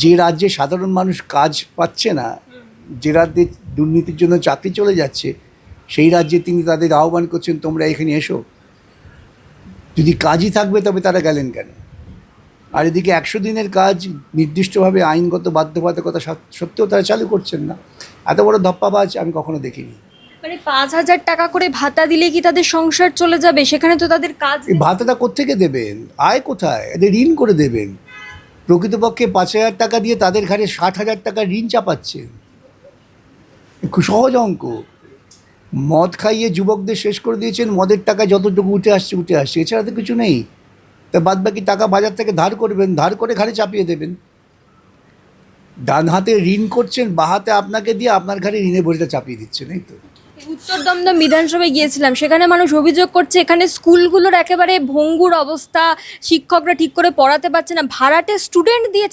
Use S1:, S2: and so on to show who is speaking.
S1: যে রাজ্যে সাধারণ মানুষ কাজ পাচ্ছে না, যে রাজ্যে দুর্নীতির জন্য চাকরি চলে যাচ্ছে, সেই রাজ্যে তিনি তাদের আহ্বান করছেন তোমরা এখানে এসো। যদি কাজই থাকবে তবে তারা গেলেন কেন? আর এদিকে 100 দিনের কাজ নির্দিষ্টভাবে আইনগত বাধ্যবাধকতা সত্ত্বেও তারা চালু করছেন না। এত বড় ধপ্পাবাজ আমি কখনো দেখিনি।
S2: মানে 5,000 টাকা করে ভাতা দিলে কি তাদের সংসার চলে যাবে? সেখানে তো তাদের কাজ
S1: এই ভাতাটা কোত্থেকে দেবেন? আয় কোথায়? এদের ঋণ করে দেবেন। প্রকৃতপক্ষে 5,000 টাকা দিয়ে তাদের ঘাড়ে 60,000 টাকা ঋণ চাপাচ্ছেন। খুব সহজ অঙ্ক। মদ খাইয়ে যুবকদের শেষ করে দিয়েছেন, মদের টাকা যতটুকু উঠে আসছে, এছাড়া তো কিছু নেই। তা বাদ বাকি টাকা বাজার থেকে ধার করবেন, ধার করে ঘাড়ে চাপিয়ে দেবেন। ডান হাতে ঋণ করছেন, বাঁ হাতে আপনাকে দিয়ে আপনার ঘাড়ে ঋণের বোঝাটা চাপিয়ে দিচ্ছেন, এই তো।
S2: উত্তর দমদম বিধানসভায় গিয়েছিলাম, সেখানে মানুষ অভিযোগ করছে এখানে স্কুলগুলোর একেবারে ভঙ্গুর অবস্থা, শিক্ষকরা ঠিক করে পড়াতে পারছে না, ভাড়াটে স্টুডেন্ট দিয়ে